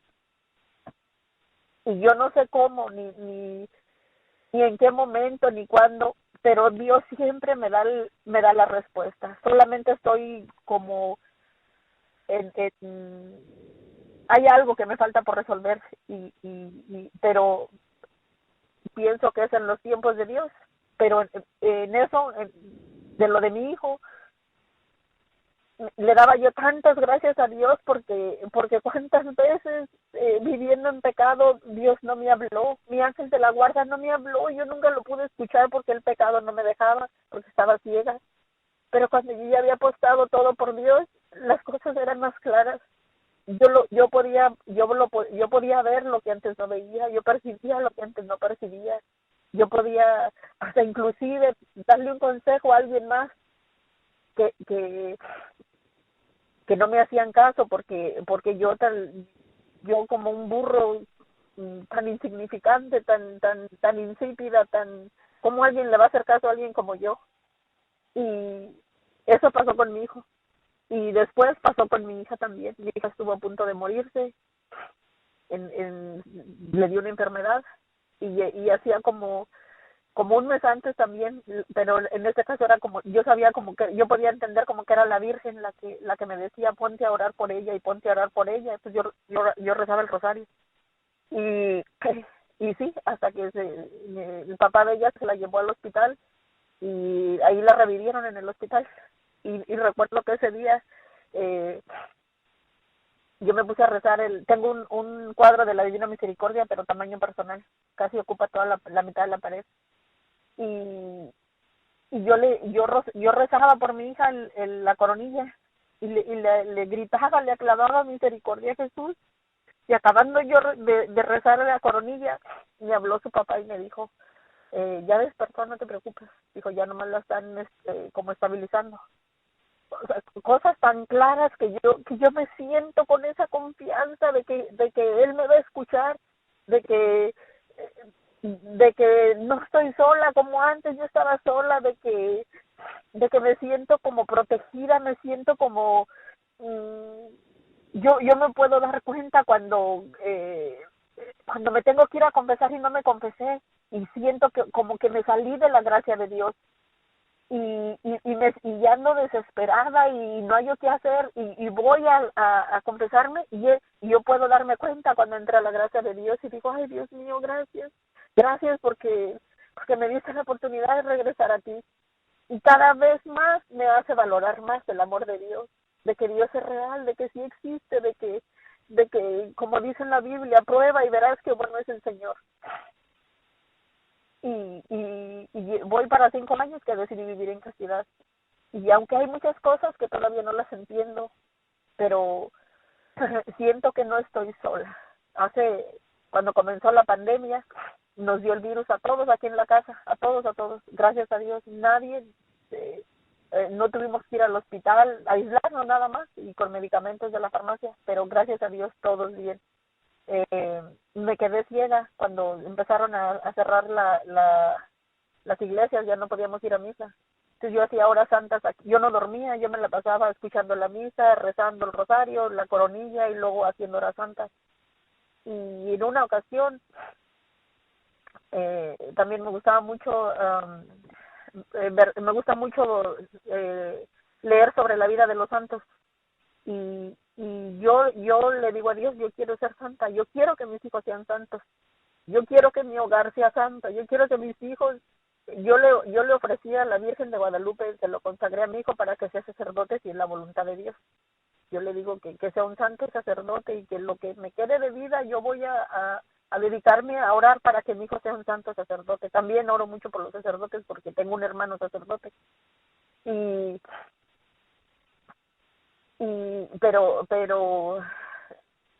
Y yo no sé cómo, ni en qué momento, ni cuándo, pero Dios siempre me da la respuesta. Solamente estoy como hay algo que me falta por resolver, pero pienso que es en los tiempos de Dios. Pero en eso, de lo de mi hijo, le daba yo tantas gracias a Dios porque cuántas veces viviendo en pecado Dios no me habló, mi ángel de la guarda no me habló, yo nunca lo pude escuchar porque el pecado no me dejaba, porque estaba ciega. Pero cuando yo ya había apostado todo por Dios, las cosas eran más claras. yo podía ver lo que antes no veía, yo percibía lo que antes no percibía, yo podía hasta inclusive darle un consejo a alguien más que que que no me hacían caso porque yo como un burro, tan insignificante, tan insípida, ¿cómo alguien le va a hacer caso a alguien como yo? Y eso pasó con mi hijo. Y después pasó con mi hija también. Mi hija estuvo a punto de morirse, le dio una enfermedad y hacía como un mes antes también, pero en este caso era como, yo sabía como que, yo podía entender como que era la Virgen la que me decía, ponte a orar por ella y ponte a orar por ella. Pues yo rezaba el rosario. Y, y sí, hasta que el papá de ella se la llevó al hospital y ahí la revivieron en el hospital. Y recuerdo que ese día eh, yo me puse a rezar, tengo un cuadro de la Divina Misericordia, pero tamaño personal, casi ocupa toda la mitad de la pared. Y, yo rezaba por mi hija la coronilla y le gritaba, le aclamaba misericordia a Jesús. Y acabando yo de rezar la coronilla, me habló su papá y me dijo, ya despertó, no te preocupes. Dijo, ya nomás la están como estabilizando. O sea, cosas tan claras que yo me siento con esa confianza de que él me va a escuchar, de que no estoy sola como antes yo estaba sola, de que me siento como protegida, me siento como yo me puedo dar cuenta cuando me tengo que ir a confesar y no me confesé y siento que como que me salí de la gracia de Dios y ya ando desesperada y no hay qué hacer y voy a confesarme y yo puedo darme cuenta cuando entra la gracia de Dios y digo, ay Dios mío, gracias porque me diste la oportunidad de regresar a ti. Y cada vez más me hace valorar más el amor de Dios, de que Dios es real, de que sí existe, de que como dice en la Biblia, prueba y verás que bueno es el Señor. Y voy para 5 años que decidí vivir en castidad. Y aunque hay muchas cosas que todavía no las entiendo, pero siento que no estoy sola. Cuando comenzó la pandemia, nos dio el virus a todos aquí en la casa, a todos. Gracias a Dios, nadie, no tuvimos que ir al hospital, aislarnos nada más y con medicamentos de la farmacia, pero gracias a Dios todos bien. Me quedé ciega cuando empezaron a cerrar las iglesias, ya no podíamos ir a misa. Entonces yo hacía horas santas aquí. Yo no dormía, yo me la pasaba escuchando la misa, rezando el rosario, la coronilla y luego haciendo horas santas. Y en una ocasión también me gustaba mucho me gusta mucho leer sobre la vida de los santos y yo le digo a Dios, yo quiero ser santa, yo quiero que mis hijos sean santos, yo quiero que mi hogar sea santo, yo quiero que mis hijos, yo le ofrecí a la Virgen de Guadalupe, se lo consagré a mi hijo para que sea sacerdote si es la voluntad de Dios. Yo le digo que sea un santo sacerdote y que lo que me quede de vida yo voy a dedicarme a orar para que mi hijo sea un santo sacerdote. También oro mucho por los sacerdotes porque tengo un hermano sacerdote. Pero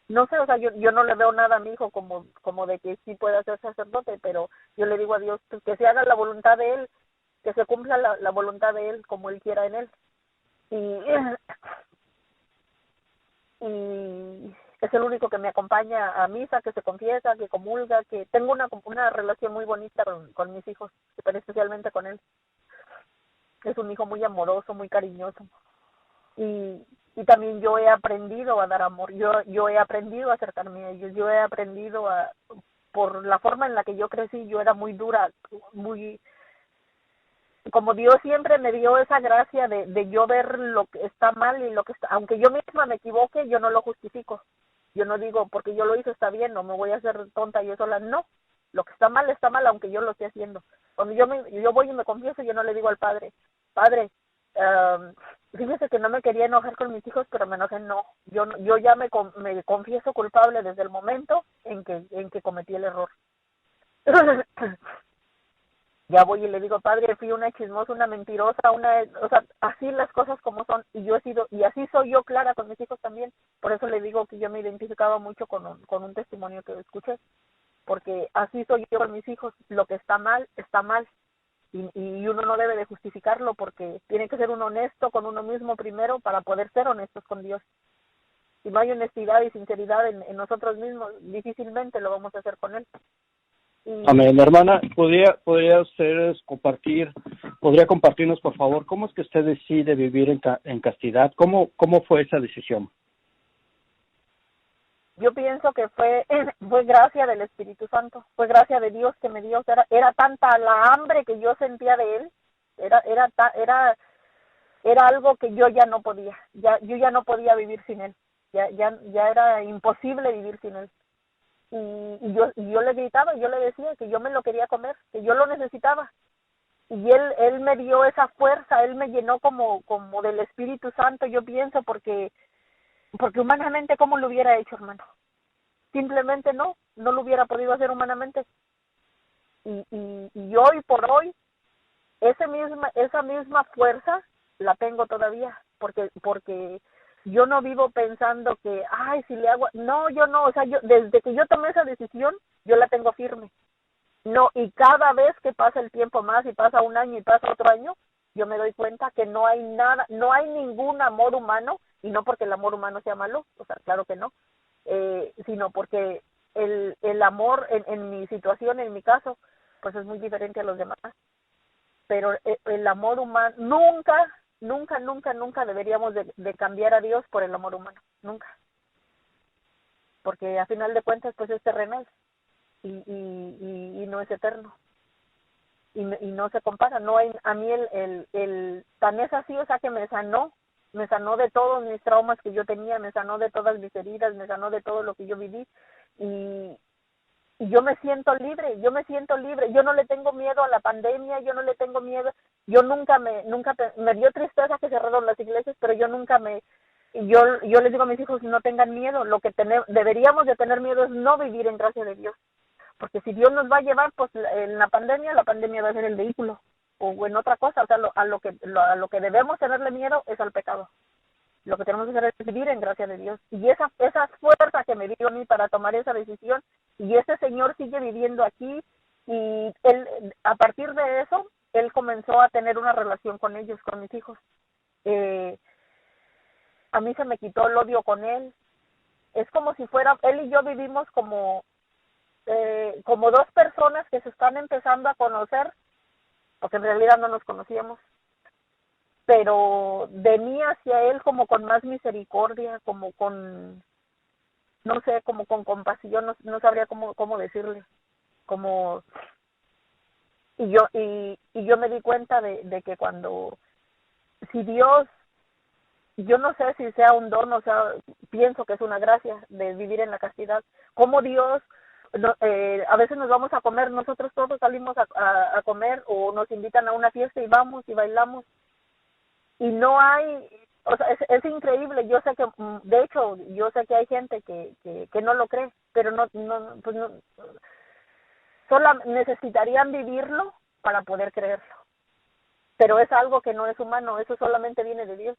no sé, o sea, yo no le veo nada a mi hijo como de que sí pueda ser sacerdote, pero yo le digo a Dios pues, que se haga la voluntad de él, que se cumpla la voluntad de él como él quiera en él. Y es el único que me acompaña a misa, que se confiesa, que comulga, que tengo una relación muy bonita con mis hijos, pero especialmente con él. Es un hijo muy amoroso, muy cariñoso. Y también yo he aprendido a dar amor, yo he aprendido a acercarme a ellos, yo he aprendido por la forma en la que yo crecí, yo era muy dura, como Dios siempre me dio esa gracia de yo ver lo que está mal y lo que está, aunque yo misma me equivoque, yo no lo justifico. Yo no digo, porque yo lo hice está bien, no me voy a hacer tonta yo sola, no. Lo que está mal, aunque yo lo esté haciendo. Cuando yo voy y me confieso, yo no le digo al Padre, fíjese que no me quería enojar con mis hijos, pero me enojé, no. Yo ya me confieso culpable desde el momento en que cometí el error. Ya voy y le digo, padre, fui una chismosa, una mentirosa, o sea, así las cosas como son, y yo he sido, y así soy yo clara con mis hijos también. Por eso le digo que yo me identificaba mucho con un testimonio que escuché, porque así soy yo con mis hijos, lo que está mal, y uno no debe de justificarlo, porque tiene que ser uno honesto con uno mismo primero para poder ser honestos con Dios. Si no hay honestidad y sinceridad en nosotros mismos, difícilmente lo vamos a hacer con Él. Amén. Hermana, ¿podría ustedes podría compartirnos, por favor, cómo es que usted decide vivir en castidad? ¿Cómo fue esa decisión? Yo pienso que fue gracia del Espíritu Santo, fue gracia de Dios que me dio. Era tanta la hambre que yo sentía de Él, era algo que yo ya no podía, yo ya no podía vivir sin Él, ya era imposible vivir sin Él. Y yo le gritaba, yo le decía que yo me lo quería comer, que yo lo necesitaba. Y él me dio esa fuerza, él me llenó como del Espíritu Santo, yo pienso, porque humanamente, ¿cómo lo hubiera hecho, hermano? Simplemente no lo hubiera podido hacer humanamente. Y hoy por hoy, esa misma fuerza la tengo todavía, porque yo no vivo pensando que, ay, si le hago, no, yo no, o sea, yo desde que yo tomé esa decisión, yo la tengo firme. No, y cada vez que pasa el tiempo más, y pasa un año y pasa otro año, yo me doy cuenta que no hay nada, no hay ningún amor humano, y no porque el amor humano sea malo, o sea, claro que no, sino porque el amor en mi situación, en mi caso, pues es muy diferente a los demás. Pero el amor humano, nunca deberíamos de cambiar a Dios por el amor humano, nunca. Porque a final de cuentas, pues es terrenal y no es eterno. Y no se compara. No hay, a mí el tan es así, o sea, que me sanó de todos mis traumas que yo tenía, me sanó de todas mis heridas, me sanó de todo lo que yo viví, y yo me siento libre, yo no le tengo miedo a la pandemia, yo no le tengo miedo, yo nunca me dio tristeza que cerraron las iglesias, pero yo les digo a mis hijos, no tengan miedo, lo que deberíamos de tener miedo es no vivir en gracia de Dios, porque si Dios nos va a llevar, pues en la pandemia va a ser el vehículo, o en otra cosa, o sea, a lo que debemos tenerle miedo es al pecado. Lo que tenemos que hacer es vivir en gracia de Dios. Y esa fuerza que me dio a mí para tomar esa decisión, y ese señor sigue viviendo aquí, y él, a partir de eso, él comenzó a tener una relación con ellos, con mis hijos. A mí se me quitó el odio con él. Es como si fuera, él y yo vivimos como dos personas que se están empezando a conocer, porque en realidad no nos conocíamos, pero de mí hacia él como con más misericordia, como con, no sé, como con compasión, no sabría cómo decirle, como, y yo me di cuenta de que si Dios, yo no sé si sea un don, o sea, pienso que es una gracia de vivir en la castidad, como Dios, a veces nos vamos a comer, nosotros todos salimos a comer, o nos invitan a una fiesta y vamos y bailamos, y no hay, o sea, es increíble. Yo sé que, de hecho, yo sé que hay gente que no lo cree, pero pues no, solo necesitarían vivirlo para poder creerlo, pero es algo que no es humano, eso solamente viene de Dios,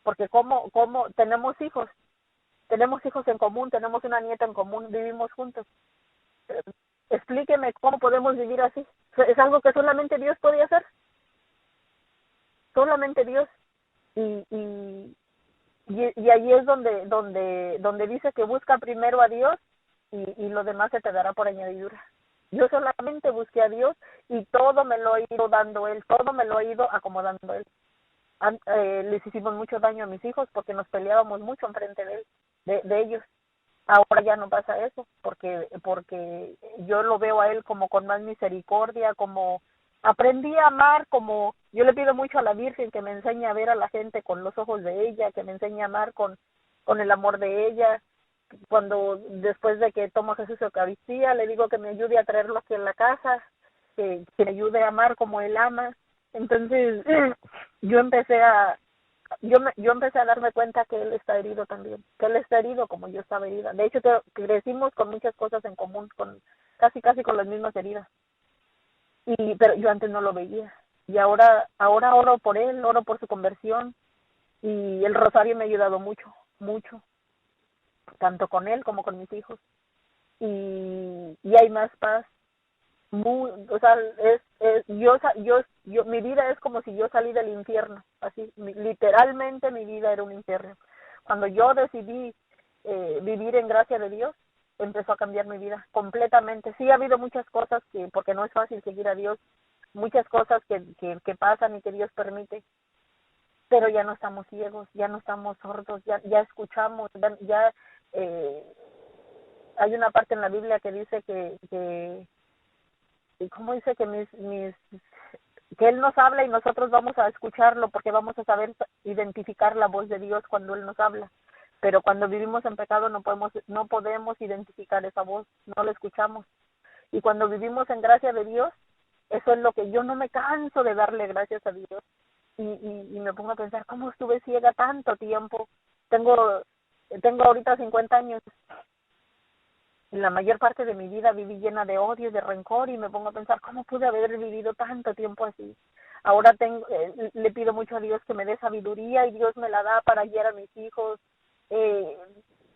porque como tenemos hijos en común, tenemos una nieta en común, vivimos juntos. Explíqueme cómo podemos vivir así. Es algo que solamente Dios puede hacer, solamente Dios. Y allí es donde dice que busca primero a Dios, y lo demás se te dará por añadidura. Yo solamente busqué a Dios, y todo me lo ha ido dando Él, todo me lo ha ido acomodando Él. Les hicimos mucho daño a mis hijos porque nos peleábamos mucho enfrente de él, de ellos. Ahora ya no pasa eso, porque yo lo veo a él como con más misericordia, como aprendí a amar, como yo le pido mucho a la Virgen que me enseñe a ver a la gente con los ojos de ella, que me enseñe a amar con el amor de ella. Cuando después de que tomo Jesús Eucaristía, le digo que me ayude a traerlo aquí en la casa, que me ayude a amar como él ama. Entonces yo empecé a darme cuenta que él está herido también, que él está herido como yo estaba herida. De hecho, crecimos con muchas cosas en común, con casi con las mismas heridas. pero yo antes no lo veía. Y ahora oro por él, oro por su conversión, y el rosario me ha ayudado mucho, mucho, tanto con él como con mis hijos. Y hay más paz. O sea, mi vida es como si yo salí del infierno, así, literalmente mi vida era un infierno. Cuando yo decidí vivir en gracia de Dios, empezó a cambiar mi vida completamente. Sí, ha habido muchas cosas porque no es fácil seguir a Dios, muchas cosas que pasan y que Dios permite, pero ya no estamos ciegos, ya no estamos sordos, ya escuchamos, ya hay una parte en la Biblia que dice ¿cómo dice? Que Él nos habla y nosotros vamos a escucharlo porque vamos a saber identificar la voz de Dios cuando Él nos habla. Pero cuando vivimos en pecado no podemos identificar esa voz, no la escuchamos. Y cuando vivimos en gracia de Dios, eso es lo que yo no me canso de darle gracias a Dios. Y me pongo a pensar, ¿cómo estuve ciega tanto tiempo? Tengo ahorita 50 años. Y la mayor parte de mi vida viví llena de odio y de rencor, y me pongo a pensar, ¿cómo pude haber vivido tanto tiempo así? Ahora le pido mucho a Dios que me dé sabiduría, y Dios me la da para guiar a mis hijos.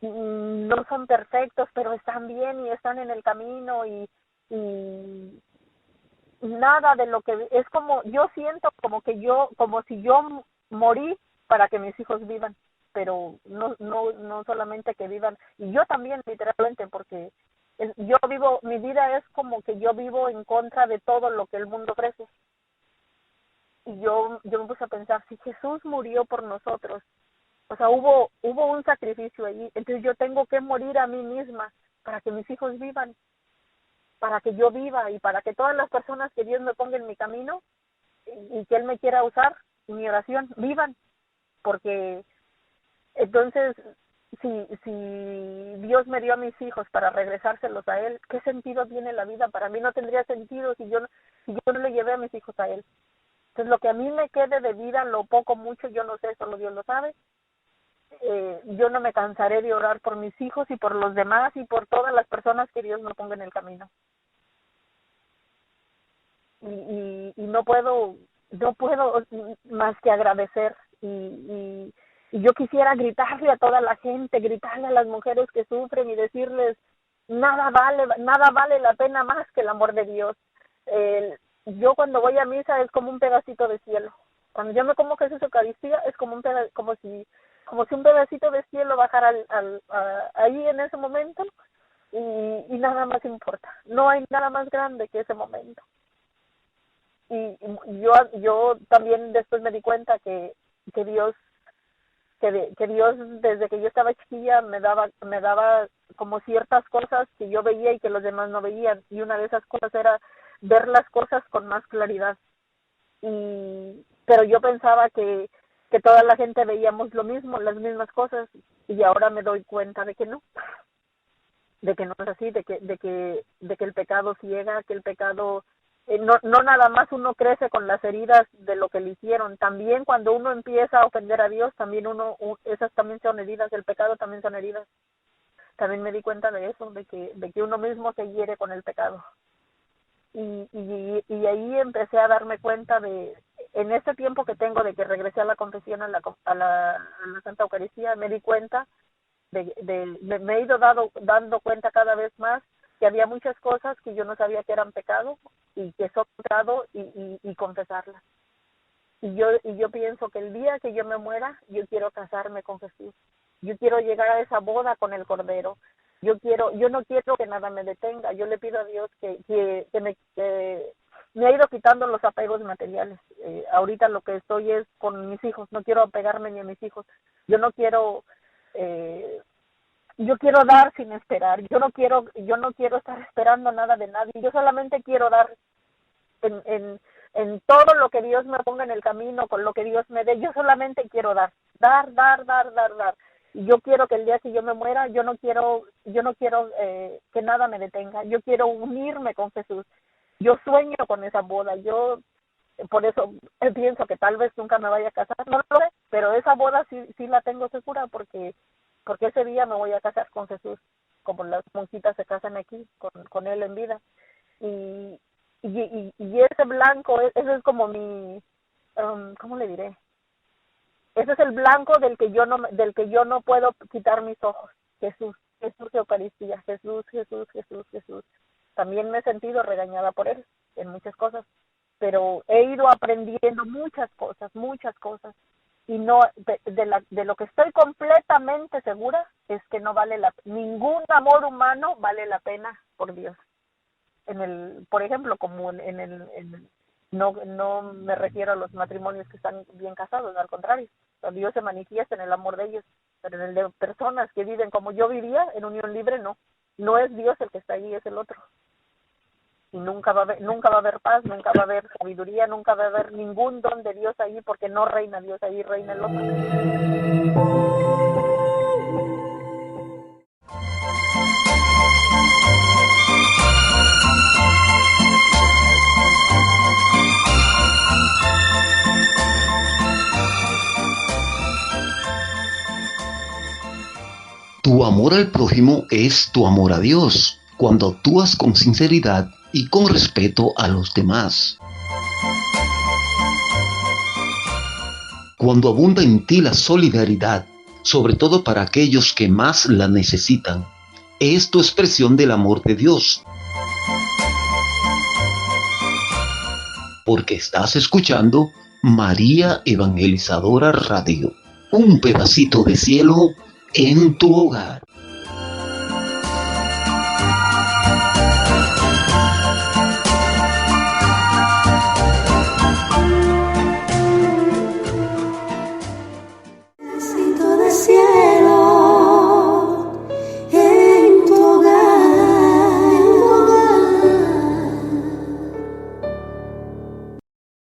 No son perfectos, pero están bien y están en el camino, y nada de lo que es como, yo siento como si yo morí para que mis hijos vivan, pero no solamente que vivan, y yo también literalmente, porque mi vida es como que yo vivo en contra de todo lo que el mundo ofrece. Y yo me puse a pensar, si Jesús murió por nosotros, o sea, hubo un sacrificio allí, entonces yo tengo que morir a mí misma para que mis hijos vivan, para que yo viva, y para que todas las personas que Dios me ponga en mi camino y que Él me quiera usar, en mi oración, vivan. Porque entonces, si Dios me dio a mis hijos para regresárselos a Él, ¿qué sentido tiene la vida? Para mí no tendría sentido si yo no le llevé a mis hijos a Él. Entonces, lo que a mí me quede de vida, lo poco, mucho, yo no sé, solo Dios lo sabe. Yo no me cansaré de orar por mis hijos y por los demás y por todas las personas que Dios me ponga en el camino. Y no puedo más que agradecer, y yo quisiera gritarle a toda la gente, gritarle a las mujeres que sufren y decirles, nada vale la pena más que el amor de Dios. Yo cuando voy a misa es como un pedacito de cielo. Cuando yo me como Jesús Eucaristía es como si un pedacito de cielo bajara ahí en ese momento, y nada más importa. No hay nada más grande que ese momento. Y yo también después me di cuenta que Dios desde que yo estaba chiquilla me daba como ciertas cosas que yo veía y que los demás no veían, y una de esas cosas era ver las cosas con más claridad. Pero yo pensaba que toda la gente veíamos lo mismo, las mismas cosas, y ahora me doy cuenta de que no es así, de que el pecado ciega, que el pecado no nada más uno crece con las heridas de lo que le hicieron, también cuando uno empieza a ofender a Dios, también esas también son heridas, el pecado también son heridas. También me di cuenta de eso, de que uno mismo se hiere con el pecado. Y ahí empecé a darme cuenta en este tiempo que tengo de que regresé a la confesión, a la Santa Eucaristía, me di cuenta me he ido dando cuenta cada vez más que había muchas cosas que yo no sabía que eran pecado, y que son pecado, y confesarlas. Y yo pienso que el día que yo me muera, yo quiero casarme con Jesús. Yo quiero llegar a esa boda con el Cordero. Yo no quiero que nada me detenga. Yo le pido a Dios que me ha ido quitando los apegos materiales. Ahorita lo que estoy es con mis hijos. No quiero apegarme ni a mis hijos. Yo quiero dar sin esperar. Yo no quiero estar esperando nada de nadie. Yo solamente quiero dar en todo lo que Dios me ponga en el camino, con lo que Dios me dé. Yo solamente quiero dar. Y yo quiero que el día que yo me muera, yo no quiero que nada me detenga. Yo quiero unirme con Jesús. Yo sueño con esa boda. Yo por eso pienso que tal vez nunca me vaya a casar, no lo sé, pero esa boda sí la tengo segura, porque ese día me voy a casar con Jesús, como las monjitas se casan aquí con él en vida. Y y ese blanco, ese es como mi, ¿cómo le diré? Ese es el blanco del que yo no puedo quitar mis ojos. Jesús, Jesús Eucaristía, Jesús, Jesús, Jesús, Jesús. También me he sentido regañada por él en muchas cosas, pero he ido aprendiendo muchas cosas, y no, de lo que estoy completamente segura es que no vale ningún amor humano vale la pena por Dios. Por ejemplo, como no me refiero a los matrimonios que están bien casados, al contrario, Dios se manifiesta en el amor de ellos, pero en el de personas que viven como yo vivía, en unión libre, no es Dios el que está allí, es el otro. Y nunca va a haber paz, nunca va a haber sabiduría, nunca va a haber ningún don de Dios allí, porque no reina Dios allí, reina el otro. Tu amor al prójimo es tu amor a Dios, cuando actúas con sinceridad y con respeto a los demás. Cuando abunda en ti la solidaridad, sobre todo para aquellos que más la necesitan, es tu expresión del amor de Dios. Porque estás escuchando María Evangelizadora Radio, un pedacito de cielo en tu hogar.